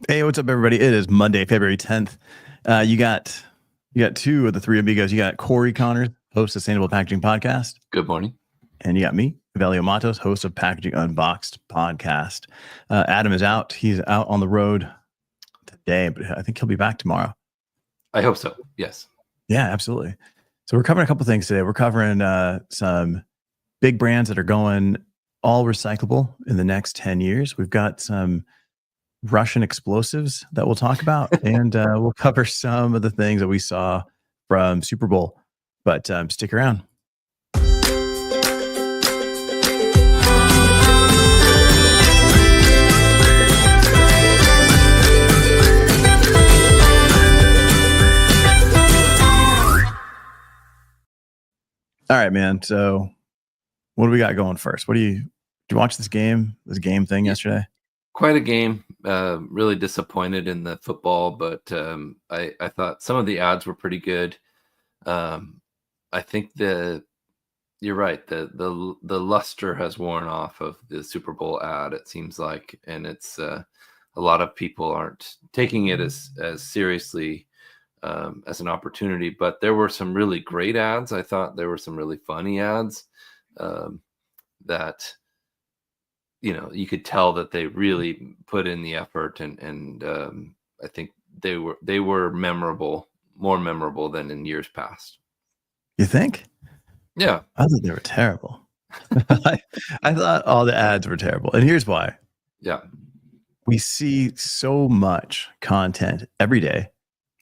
Hey, what's up, everybody? It is Monday, February 10th. You got two of the three amigos. You got Corey Connors, host of Sustainable Packaging Podcast, Good morning. and you got me, Velio Matos, host of Packaging Unboxed Podcast. Adam is out. He's out on the road today, but I think he'll be back tomorrow. I hope so. Yes. Yeah, absolutely. So we're covering a couple things today. We're covering some big brands that are going all recyclable in the next 10 years. We've got some Russian explosives that we'll talk about, and we'll cover some of the things that we saw from Super Bowl. But stick around. All right, man. So what do we got going first? Did you watch this game thing yesterday? Quite a game. Really disappointed in the football, but I thought some of the ads were pretty good. I think you're right. The luster has worn off of the Super Bowl ad, it seems like, and it's a lot of people aren't taking it as seriously as an opportunity. But there were some really great ads. I thought there were some really funny ads that you could tell that they really put in the effort, and I think they were memorable, more memorable than in years past. You think? Yeah. I thought they were terrible. I thought all the ads were terrible. And here's why. Yeah. We see so much content every day.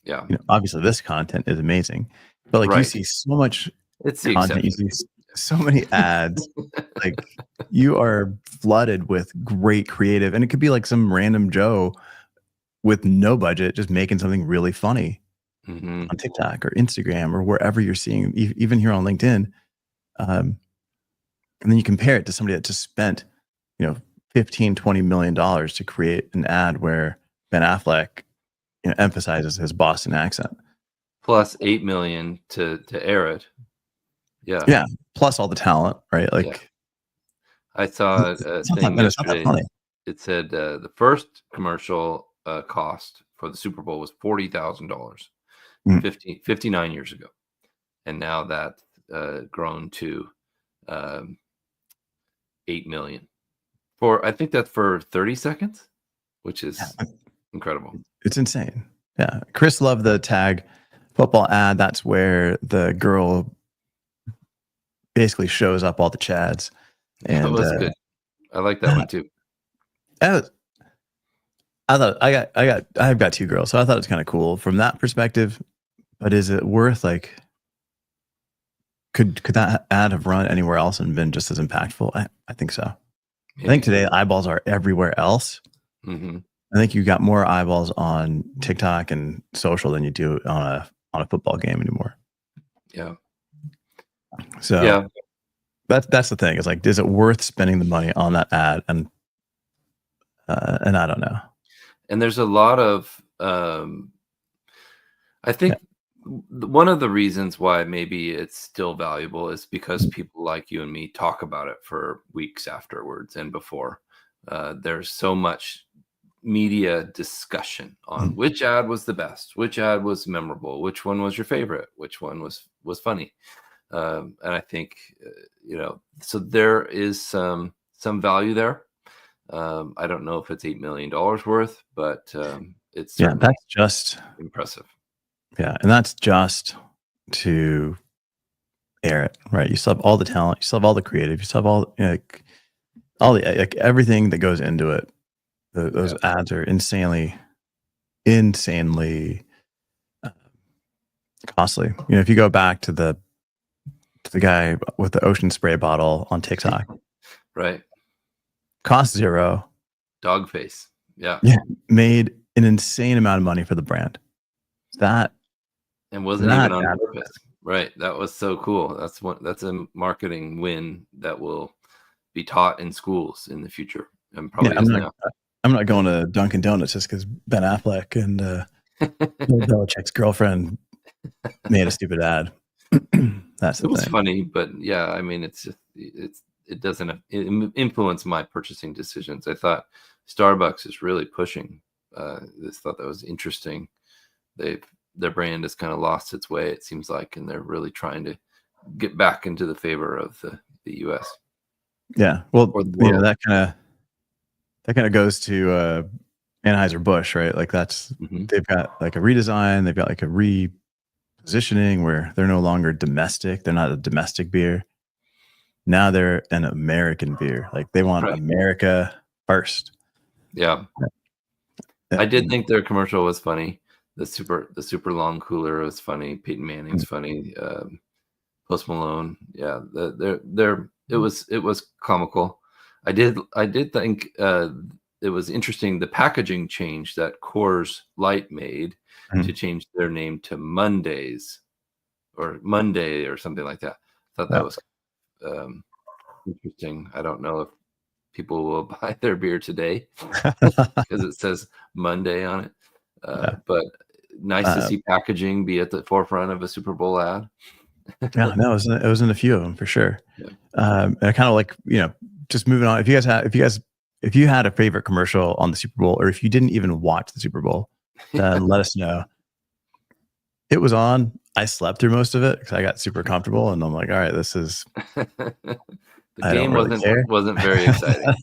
Yeah. Obviously, this content is amazing. But you see so much it's the content. You see so many ads. You are flooded with great creative. And it could be like some random Joe with no budget just making something really funny on TikTok or Instagram or wherever you're seeing, even here on LinkedIn. And then you compare it to somebody that just spent, $15-20 million to create an ad where Ben Affleck, emphasizes his Boston accent. Plus $8 million to air it. Yeah. Yeah. Plus all the talent, right? I saw a thing yesterday. It said the first commercial cost for the Super Bowl was $40,000 59 years ago. And now that's grown to $8 million. I think that's for 30 seconds, which is incredible. It's insane. Yeah. Chris loved the tag football ad. That's where the girl basically shows up all the Chads. And that was good. I like that one too. I've got two girls, so I thought it was kind of cool from that perspective. But is it worth could that ad have run anywhere else and been just as impactful? I think so. Maybe. I think today eyeballs are everywhere else. Mm-hmm. I think you got more eyeballs on TikTok and social than you do on a football game anymore. Yeah. So yeah, that's the thing. It's is it worth spending the money on that ad? And I don't know. And there's a lot of I think one of the reasons why maybe it's still valuable is because people like you and me talk about it for weeks afterwards and before. There's so much media discussion on which ad was the best, which ad was memorable, which one was your favorite, which one was funny. And I think, so there is some value there. I don't know if it's $8 million worth, but it's that's just impressive. Yeah. And that's just to air it, right? You still have all the talent, you still have all the creative, you still have all the everything that goes into it. Those ads are insanely costly. If you go back to the guy with the ocean spray bottle on TikTok, right? Cost zero. Dog face. Yeah. Made an insane amount of money for the brand. That and wasn't even on purpose. Right. That was so cool. That's a marketing win that will be taught in schools in the future. And probably I'm not going to Dunkin' Donuts just because Ben Affleck and Belichick's girlfriend made a stupid ad. That's the thing. It was funny, but yeah, I mean, it doesn't influence my purchasing decisions. I thought Starbucks is really pushing Just thought that was interesting. Their brand has kind of lost its way, it seems like, and they're really trying to get back into the favor of the US. Yeah. Well, Or the you know, world. that kind of goes to Anheuser-Busch, right? Like Mhm. they've got like a redesign, they've got like a repositioning where they're no longer domestic. They're not a domestic beer. Now they're an American beer. Like they want Right. America first. Yeah. I did think their commercial was funny. The super long cooler was funny. Peyton Manning's funny. Post Malone, yeah, it was comical. I did think it was interesting, the packaging change that Coors Light made to change their name to Mondays or Monday or something like that. I thought that was interesting. I don't know if people will buy their beer today because it says Monday on it. But nice to see packaging be at the forefront of a Super Bowl ad. Yeah, no, it was in a few of them for sure. Yeah. And I kind of like, you know, just moving on. If you had a favorite commercial on the Super Bowl, or if you didn't even watch the Super Bowl, then let us know. It was on. I slept through most of it because I got super comfortable, and I'm like, all right, this is. The I don't game really care. wasn't very exciting.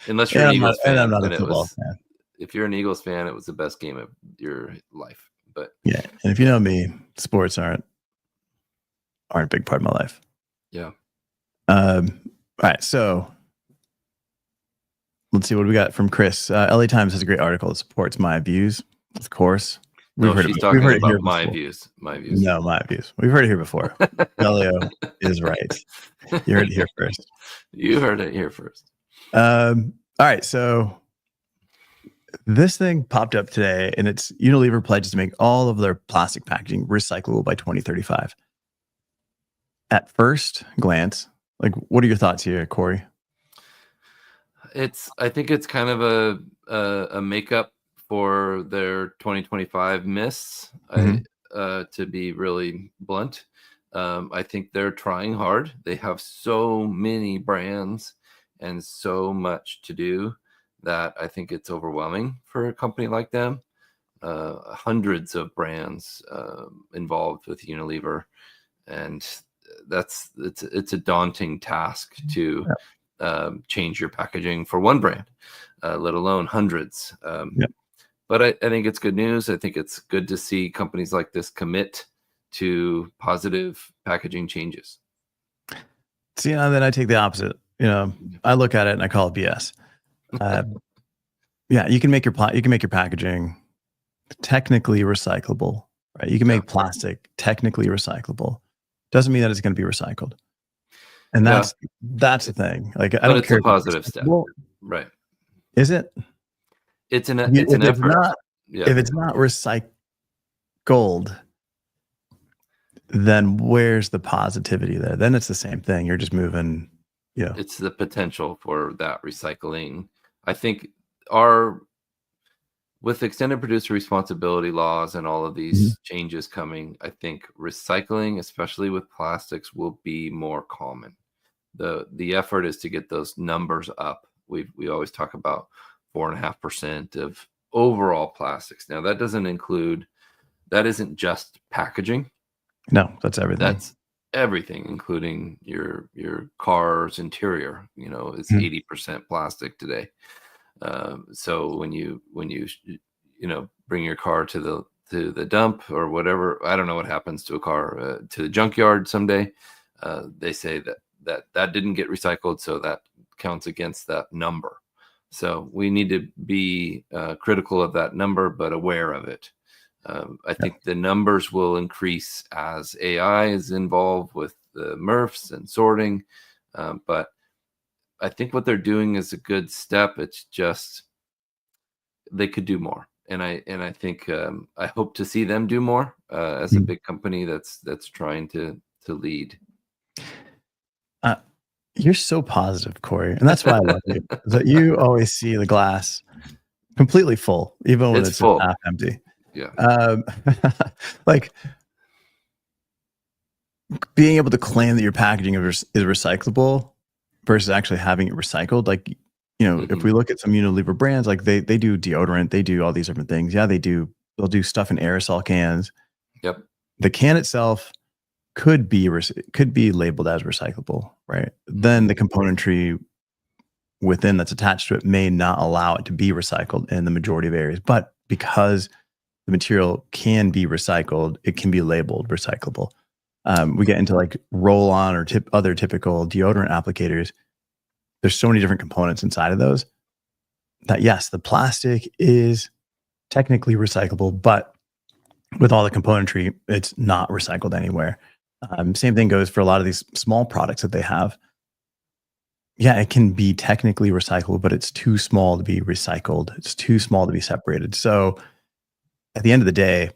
Unless you're And an Eagles fan, I'm not a then it football was. fan. If you're an Eagles fan, it was the best game of your life. But Yeah, and if you know me, sports aren't a big part of my life. yeah. All right, so let's see what we got from Chris. LA Times has a great article that supports my views. Of course, She's talking about my views. My views. No, my views. We've heard it here before. Elio is right. You heard it here first. You heard it here first. All right, so this thing popped up today, and it's Unilever pledges to make all of their plastic packaging recyclable by 2035. At first glance, like, what are your thoughts here, Corey? I think it's kind of a makeup for their 2025 miss. To be really blunt, I think they're trying hard. They have so many brands and so much to do that I think it's overwhelming for a company like them. Hundreds of brands involved with Unilever, and it's a daunting task to change your packaging for one brand, let alone hundreds. But I think it's good news. I think it's good to see companies like this commit to positive packaging changes. See, and then I take the opposite. You know, I look at it and I call it BS. Yeah, you can make your packaging technically recyclable, right? You can make plastic technically recyclable. Doesn't mean that it's going to be recycled. And that's the thing. Like, I don't care. It's a positive step, right? Is it? It's an effort. If it's not recycled, then where's the positivity there? Then it's the same thing. You're just moving. Yeah, it's the potential for that recycling. I think with extended producer responsibility laws and all of these changes coming, I think recycling, especially with plastics, will be more common. The effort is to get those numbers up. We always talk about 4.5% of overall plastics. Now that isn't just packaging. No, that's everything. That's everything, including your car's interior. You know, it's 80% plastic today. So when you bring your car to the dump or whatever, I don't know what happens to a car, to the junkyard someday. They say that didn't get recycled, so that counts against that number. So we need to be critical of that number, but aware of it. I think the numbers will increase as AI is involved with the MRFs and sorting. But I think what they're doing is a good step. It's just they could do more. And I think I hope to see them do more as a big company that's trying to lead. You're so positive, Corey, and that's why I love you. That you always see the glass completely full, even when it's full. half empty. Yeah. Like being able to claim that your packaging is recyclable versus actually having it recycled. Like If we look at some Unilever brands, like they do deodorant, they do all these different things. Yeah, they'll do stuff in aerosol cans. Yep. The can itself could be labeled as recyclable, right? Then the componentry within that's attached to it may not allow it to be recycled in the majority of areas. But because the material can be recycled, it can be labeled recyclable. We get into like roll-on or other typical deodorant applicators. There's so many different components inside of those that, yes, the plastic is technically recyclable, but with all the componentry, it's not recycled anywhere. Same thing goes for a lot of these small products that they have. Yeah, it can be technically recyclable, but it's too small to be recycled. It's too small to be separated. So at the end of the day,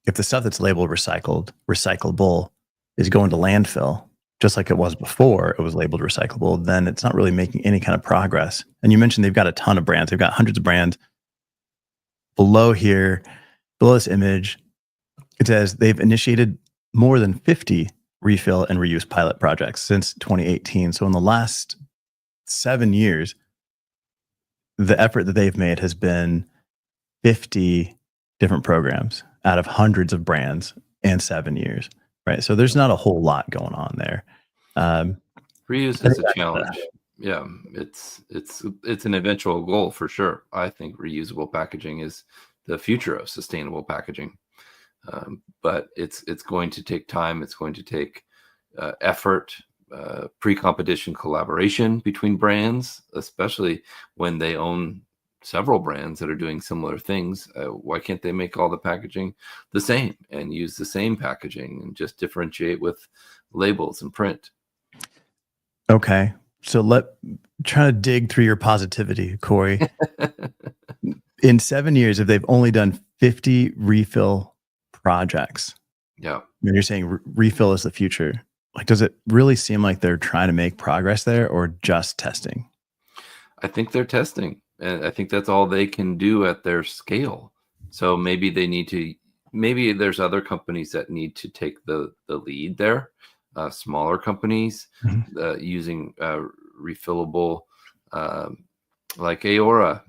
if the stuff that's labeled recyclable is going to landfill, just like it was before it was labeled recyclable, then it's not really making any kind of progress. And you mentioned they've got a ton of brands. They've got hundreds of brands. Below this image, it says they've initiated more than 50 refill and reuse pilot projects since 2018. So in the last 7 years, the effort that they've made has been 50 different programs out of hundreds of brands in 7 years, right? So there's not a whole lot going on there. Reuse is a challenge. Yeah, it's an eventual goal for sure. I think reusable packaging is the future of sustainable packaging, but it's going to take time. It's going to take effort, pre-competition collaboration between brands, especially when they own several brands that are doing similar things. Why can't they make all the packaging the same and use the same packaging and just differentiate with labels and print? Okay. So try to dig through your positivity, Corey. In 7 years, if they've only done 50 refill projects, yeah, when you're saying refill is the future, like, does it really seem like they're trying to make progress there or just testing? I think they're testing, and I think that's all they can do at their scale. So maybe there's other companies that need to take the lead there. Smaller companies using refillable, like Aora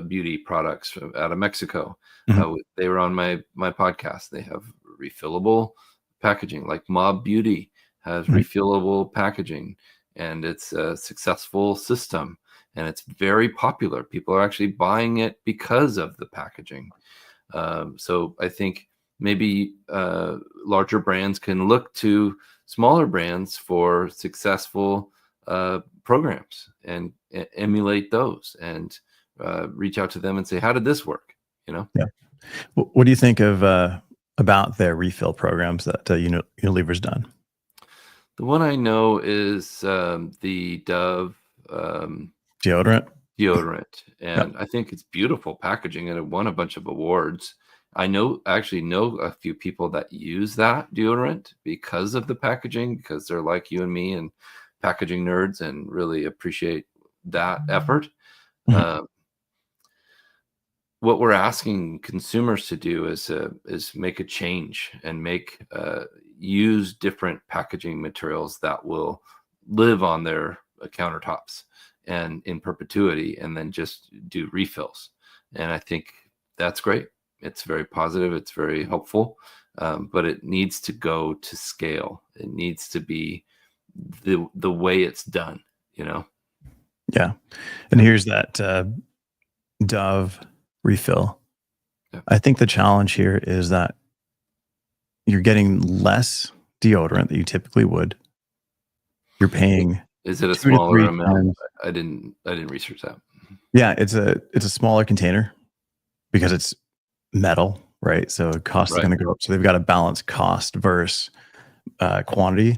beauty products out of Mexico. They were on my podcast. They have refillable packaging, like Mob Beauty has refillable packaging, and it's a successful system, and it's very popular. People are actually buying it because of the packaging. So I think maybe larger brands can look to smaller brands for successful programs and emulate those, and reach out to them and say, how did this work? Yeah. What do you think of about their refill programs that Unilever's done? The one I know is the Dove deodorant, and I think it's beautiful packaging, and it won a bunch of awards. I actually know a few people that use that deodorant because of the packaging, because they're like you and me and packaging nerds and really appreciate that effort. What we're asking consumers to do is make a change and use different packaging materials that will live on their countertops and in perpetuity, and then just do refills. And I think that's great. It's very positive. It's very helpful, but it needs to go to scale. It needs to be the way it's done, Yeah. And here's that Dove refill. Yeah. I think the challenge here is that you're getting less deodorant that you typically would. You're paying. Is it a smaller amount? I didn't research that. Yeah, it's a smaller container because it's metal, right? So cost is going to go up. So they've got to balance cost versus quantity.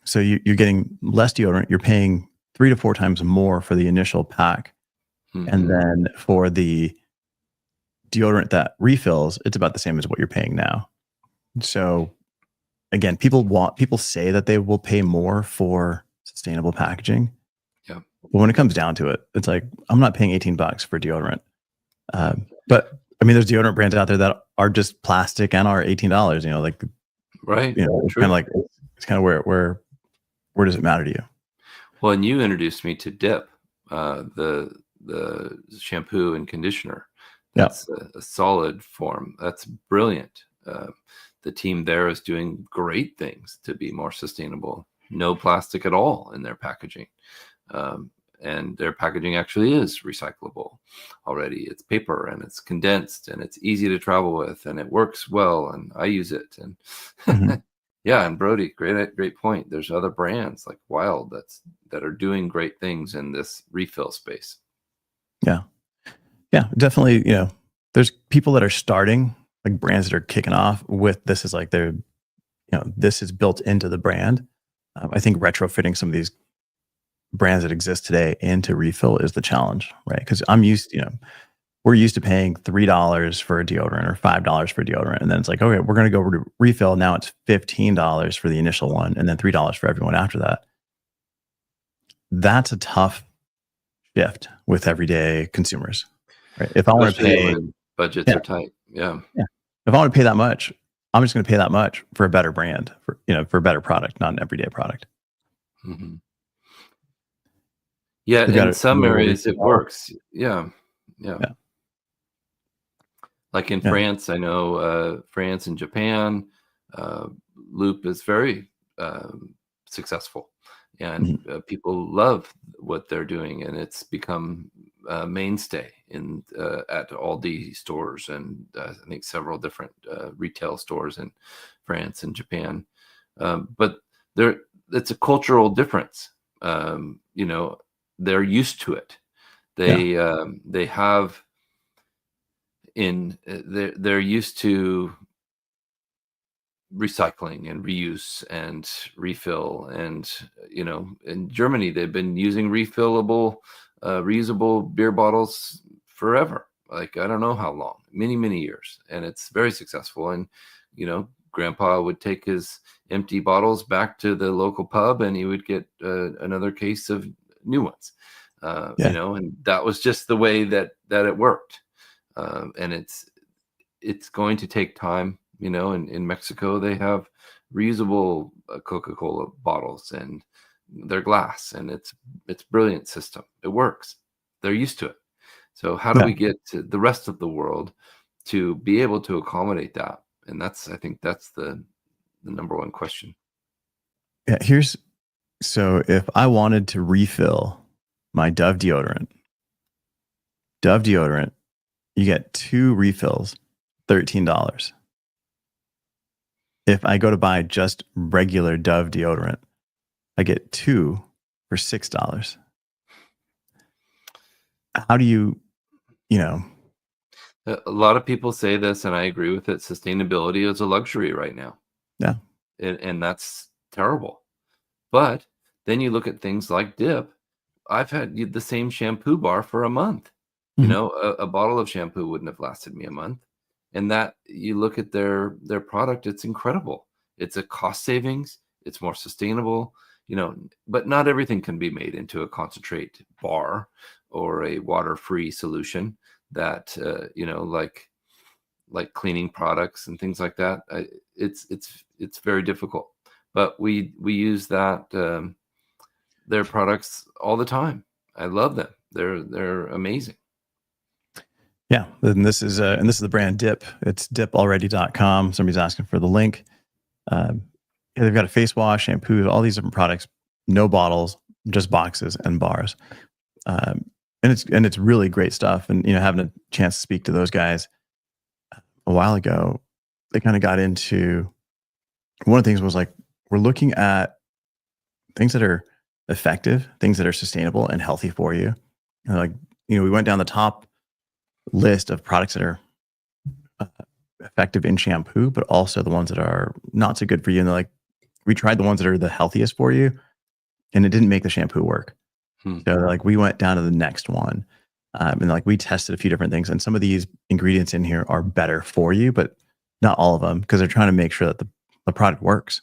So you're getting less deodorant. You're paying 3 to 4 times more for the initial pack. And then for the deodorant that refills, it's about the same as what you're paying now. So again, people say that they will pay more for sustainable packaging. Yeah. But when it comes down to it, it's like, I'm not paying $18 for deodorant. But I mean, there's deodorant brands out there that are just plastic and are $18, right. It's kind of like, it's kind of where does it matter to you? Well, and you introduced me to Dip, the shampoo and conditioner. Yeah. That's a solid form. That's brilliant. The team there is doing great things to be more sustainable. No plastic at all in their packaging. And their packaging actually is recyclable already. It's paper and it's condensed and it's easy to travel with and it works well. And I use it. And Hmm. yeah, and Brody, great point. There's other brands like Wild that are doing great things in this refill space. Yeah. Yeah, definitely. There's people that are starting, like brands that are kicking off with this is like this is built into the brand. I think retrofitting some of these brands that exist today into refill is the challenge, right? Because we're used to paying $3 for a deodorant or $5 for a deodorant, and then it's like, okay, we're going to go to refill. Now it's $15 for the initial one, and then $3 for everyone after that. That's a tough shift with everyday consumers, right? If I want to Especially pay, when budgets are tight. Yeah. yeah, if I want to pay that much, I'm just going to pay that much for a better brand, for a better product, not an everyday product. Hmm. Yeah, They've got in a some little areas it refill. works. Yeah. Yeah. Yeah, Like in yeah, France, I know France and Japan, uh, Loop is very successful, and mhm, people love what they're doing, and it's become a mainstay in at Aldi stores and I think several different retail stores in France and Japan. But there, it's a cultural difference. They're used to it. yeah, They have they're used to recycling and reuse and refill, and in Germany they've been using refillable reusable beer bottles forever, like I don't know how long, many years, and it's very successful. And grandpa would take his empty bottles back to the local pub and he would get another case of new ones, yeah, and that was just the way that it worked. And it's going to take time. In Mexico they have reusable Coca-Cola bottles and they're glass, and it's brilliant system. It works. They're used to it. So how do yeah, we get to the rest of the world to be able to accommodate that? And I think that's the number one question. yeah. So if I wanted to refill my Dove deodorant, you get 2 refills, $13. If I go to buy just regular Dove deodorant, I get 2 for $6. How do you know, A lot of people say this, and I agree with it. Sustainability is a luxury right now, yeah, and that's terrible. But then you look at things like Dip. I've had the same shampoo bar for a month. mhm, A bottle of shampoo wouldn't have lasted me a month. And that you look at their product, it's incredible. It's a cost savings. It's more sustainable. But not everything can be made into a concentrate bar or a water-free solution that like cleaning products and things like that. It's very difficult. But we use that. Their products all the time. I love them. They're amazing. yeah. And this is the brand Dip. It's dipalready.com. Somebody's asking for the link. Yeah, they've got a face wash, shampoo, all these different products, no bottles, just boxes and bars. And it's really great stuff. And having a chance to speak to those guys a while ago, they kind of got into one of the things was like we're looking at things that are effective, things that are sustainable and healthy for you. And like we went down the top list of products that are uh, effective in shampoo, but also the ones that are not so good for you. And they're like, we tried the ones that are the healthiest for you, and it didn't make the shampoo work. Hmm. So like we went down to the next one, and like we tested a few different things, and some of these ingredients in here are better for you, but not all of them because they're trying to make sure that the product works,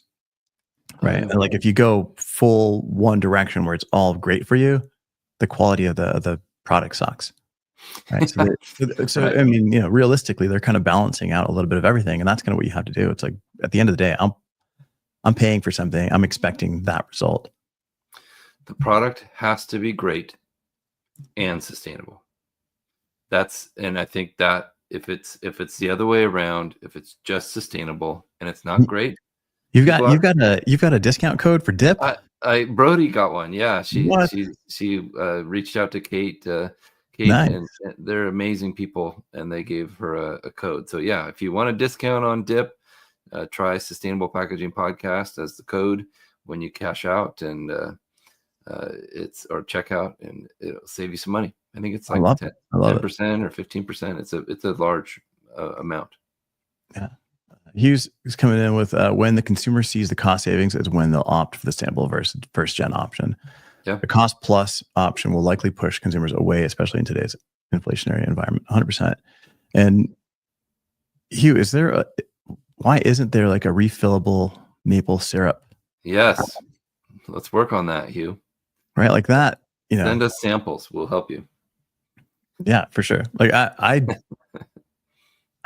Oh, right? yeah. And like if you go full one direction where it's all great for you, the quality of the product sucks, right? So Right. I mean, realistically, they're kind of balancing out a little bit of everything, and that's kind of what you have to do. It's like at the end of the day, I'm paying for something, I'm expecting that result. The product has to be great and sustainable. And I think that if it's the other way around, if it's just sustainable and it's not great, You've people got are. you've got a discount code for dip? I Brody got one. Yeah, she What? she she reached out to Kate. Kate Nice. and they're amazing people, and they gave her a code. So yeah, if you want a discount on dip, try Sustainable Packaging Podcast as the code when you cash out, and it's or check out, and it'll save you some money. I think it's I like love it. I love it. 10% or 15%. It's a large amount. Yeah. Hughes is coming in with when the consumer sees the cost savings is when they'll opt for the sustainable versus first gen option. Yeah. The cost plus option will likely push consumers away, especially in today's inflationary environment. 100%. And Hugh, why isn't there like a refillable maple syrup? Yes. Let's work on that, Hugh. Right, like that. Send us samples. We'll help you. Yeah, for sure. Like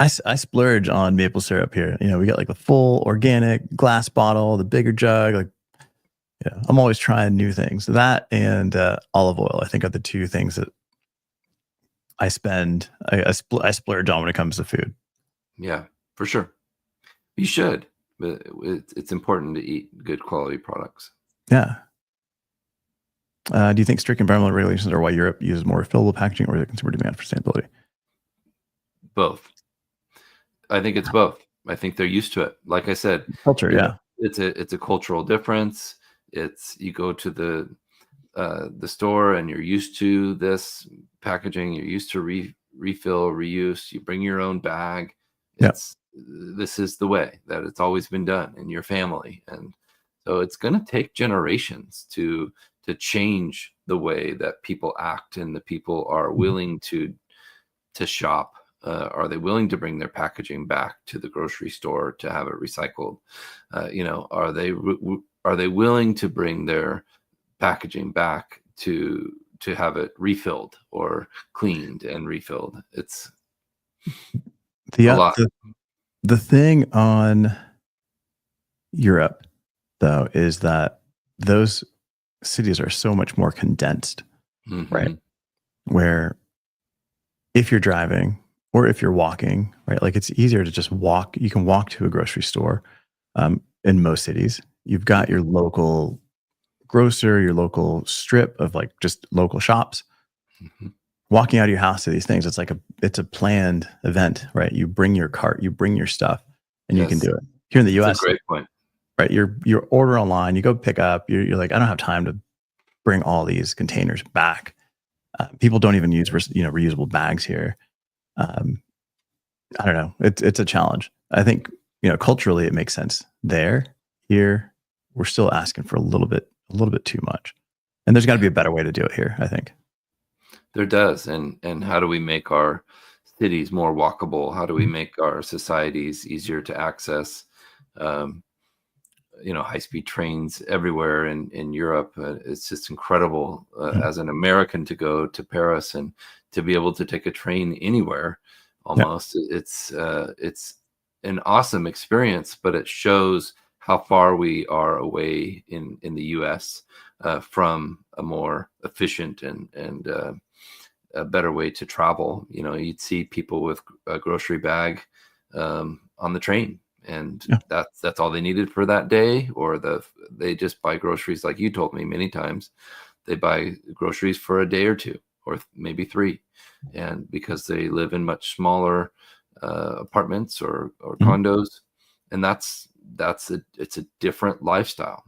I splurge on maple syrup here. We got like the full organic glass bottle, the bigger jug. Like, I'm always trying new things. That and olive oil, I think, are the two things that I spend. I splurge on when it comes to food. Yeah, for sure. You should, but it's important to eat good quality products. Yeah. Do you think strict environmental regulations are why Europe uses more refillable packaging, or is it consumer demand for sustainability? Both. I think it's both. I think they're used to it. Like I said, culture. Yeah, it's a cultural difference. You go to the store and you're used to this packaging. You're used to refill, reuse. You bring your own bag. This is the way that it's always been done in your family, and so it's going to take generations to change the way that people act and the people are willing to shop. Are they willing to bring their packaging back to the grocery store to have it recycled? Are they willing to bring their packaging back to have it refilled or cleaned and refilled? It's a lot. The thing on Europe, though, is that those cities are so much more condensed, right? Where if you're driving or if you're walking, right, like it's easier to just walk. You can walk to a grocery store in most cities. You've got your local grocer, your local strip of like just local shops. Walking out of your house to these things, it's a planned event, right? You bring your cart, you bring your stuff, and you can do it. Here in the US, that's a great point. Right? You order online, you go pick up. You're like, I don't have time to bring all these containers back. People don't even use reusable bags here. I don't know. It's a challenge. I think culturally it makes sense there. Here we're still asking for a little bit too much, and there's got to be a better way to do it here, I think. There does. And how do we make our cities more walkable? How do we make our societies easier to access? High-speed trains everywhere in Europe. It's just incredible as an American to go to Paris and to be able to take a train anywhere almost. It's an awesome experience, but it shows how far we are away in the US from a more efficient and a better way to travel. You'd see people with a grocery bag on the train, and that's all they needed for that day, or they just buy groceries, like you told me many times. They buy groceries for a day or two, or maybe 3, and because they live in much smaller apartments or condos, and it's a different lifestyle.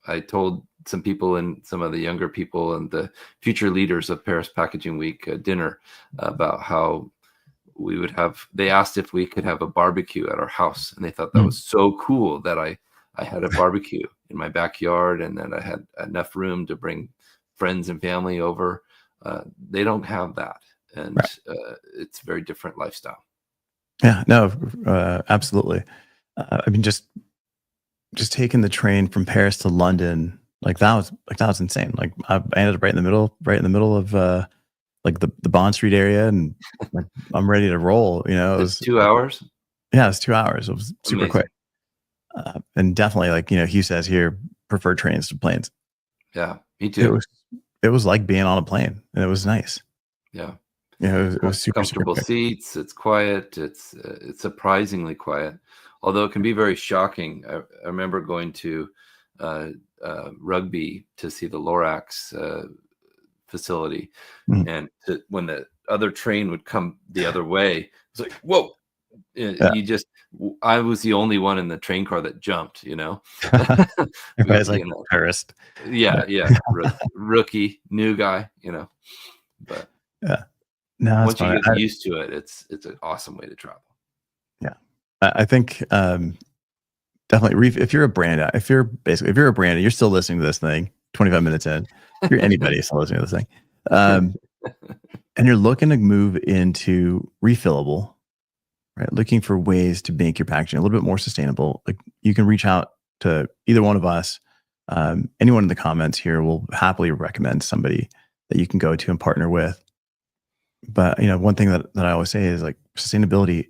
I told some people and some of the younger people and the future leaders of Paris Packaging Week dinner about how they asked if we could have a barbecue at our house, and they thought that was so cool that I had a barbecue in my backyard, and then I had enough room to bring friends and family over. They don't have that, and it's a very different lifestyle. Yeah, no, absolutely. I mean, just taking the train from Paris to London, that was insane. Like I ended up right in the middle of like the Bond Street area, and I'm ready to roll. It was 2 hours. Yeah, it was 2 hours. It was super Amazing. quick, and definitely, Hugh says here, prefer trains to planes. Yeah, me It too. was it was like being on a plane, and it was nice. Yeah. It was super, super Comfortable quick. seats. It's quiet. It's surprisingly quiet, although it can be very shocking. I remember going to uh, rugby to see the Lorax facility, Mhm. and when the other train would come the other way, it's like whoa! Yeah. You just I was the only one in the train car that jumped. Everybody's like You know, tourist. yeah, yeah, rookie, new guy. But Yeah. No, that's once you funny. get used to it, it's an awesome way to travel. Yeah. I think, definitely if you're a brand, if you're a brand and you're still listening to this thing 25 minutes in, if you're anybody still listening to this thing, um, and you're looking to move into refillable, right? Looking for ways to make your packaging a little bit more sustainable. Like, you can reach out to either one of us. Anyone in the comments here will happily recommend somebody that you can go to and partner with. But one thing that I always say is, like, sustainability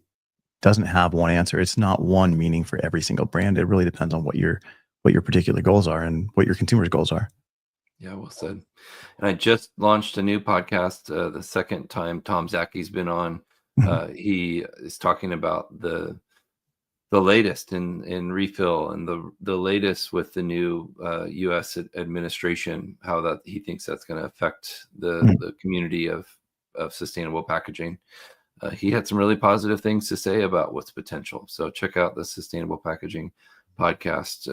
doesn't have one answer. It's not one meaning for every single brand. It really depends on what your particular goals are and what your consumers' goals are. Yeah, well said. And I just launched a new podcast. The second time Tom Zacky's been on, Mhm. he is talking about the latest in refill and the latest with the new U.S. administration. How that he thinks that's going to affect Mhm. the community of sustainable packaging. He had some really positive things to say about what's potential. So check out the Sustainable Packaging podcast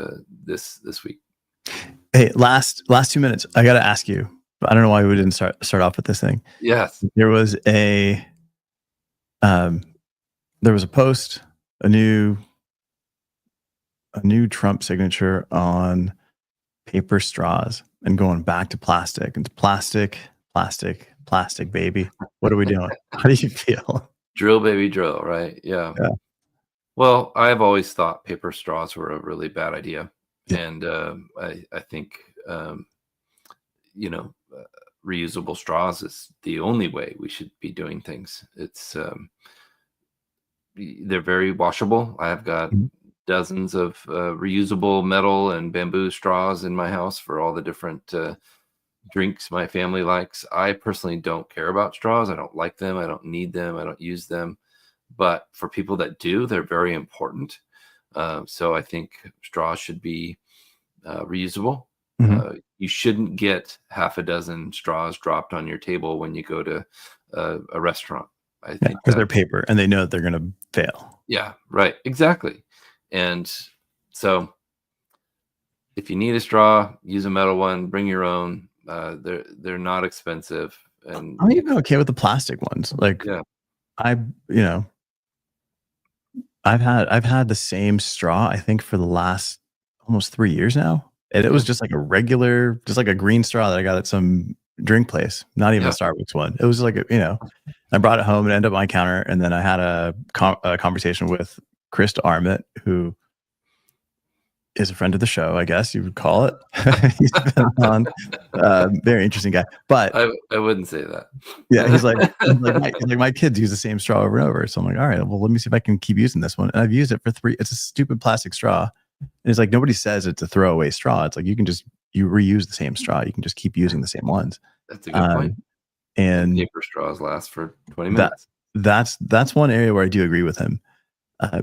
this week. Hey, last 2 minutes. I got to ask you. I don't know why we didn't start off with this thing. Yes. There was um, there was a post, a new Trump signature on paper straws and going back to plastic and plastic, plastic, plastic, baby. What are we doing? How do you feel? Drill, baby, drill, right? Yeah. Yeah. Well, I've always thought paper straws were a really bad idea. Yeah. And I think, um, you know, uh, reusable straws is the only way we should be doing things. They're very washable. I've got Mhm. dozens of reusable metal and bamboo straws in my house for all the different drinks my family likes. I personally don't care about straws. I don't like them. I don't need them. I don't use them. But for people that do, they're very important. So I think straws should be reusable. Mhm. You shouldn't get half a dozen straws dropped on your table when you go to a restaurant. I Yeah, think because they're that, paper and they know that they're going to fail. yeah, right, exactly. And so if you need a straw, use a metal one. Bring your own. They're not expensive, and I'm you even can, okay with the plastic ones. Like, yeah, I, you know, I've had the same straw, I think, for the last almost 3 years now, and it was yeah, just like a regular, just like a green straw that I got at some drink place, not even a yeah. Starbucks one. It was like I brought it home and it ended up on my counter, and then I had a conversation with Chris Armit, who is a friend of the show, I guess you would call it. He's been on, very interesting guy, but I wouldn't say that. yeah, he's like, "My kids use the same straw over and over." So I'm like, "All right, well, let me see if I can keep using this one." And I've used it for 3. It's a stupid plastic straw. And it's like, nobody says it's a throwaway straw. It's like, you reuse the same straw. You can just keep using the same ones. That's a good point. Um, And and paper straws last for 20 that minutes. that's one area where I do agree with him.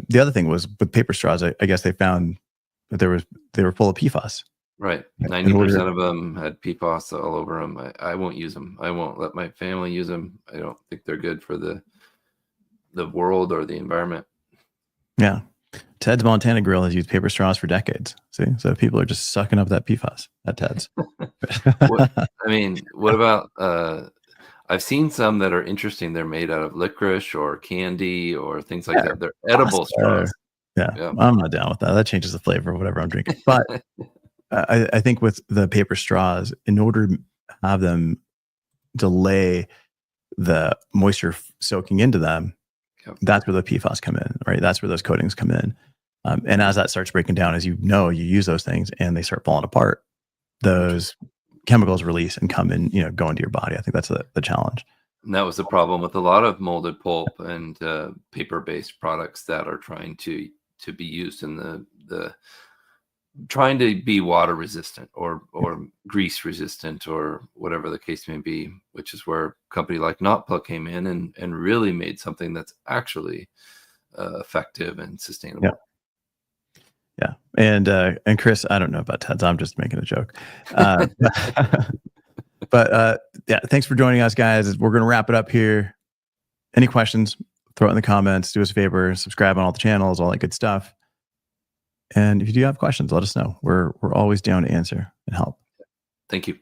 The other thing was with paper straws, I guess they found that they were full of PFAS. Right. In order 90% of them had PFAS all over them. I won't use them. I won't let my family use them. I don't think they're good for the world or the environment. Yeah. Ted's Montana Grill has used paper straws for decades. See? So people are just sucking up that PFAS at Ted's. What about I've seen some that are interesting. They're made out of licorice or candy or things like Yeah, that. They're edible pasta. straws. Yeah, Yeah. I'm not down with that. That changes the flavor of whatever I'm drinking. But I think with the paper straws, in order to have them delay the moisture soaking into them, Yep. that's where the PFAS come in, right? That's where those coatings come in. And as that starts breaking down, as you use those things and they start falling apart, those chemicals release and come in, go into your body. I think that's the challenge. And that was the problem with a lot of molded pulp and paper-based products that are trying to be used in the trying to be water resistant or grease resistant or whatever the case may be, which is where a company like NotPla came in and really made something that's actually effective and sustainable. Yeah. Yeah. And Chris, I don't know about TEDs. I'm just making a joke. But yeah, thanks for joining us, guys. We're going to wrap it up here. Any questions, throw it in the comments. Do us a favor, subscribe on all the channels, all that good stuff. And if you do have questions, let us know. We're always down to answer and help. Thank you.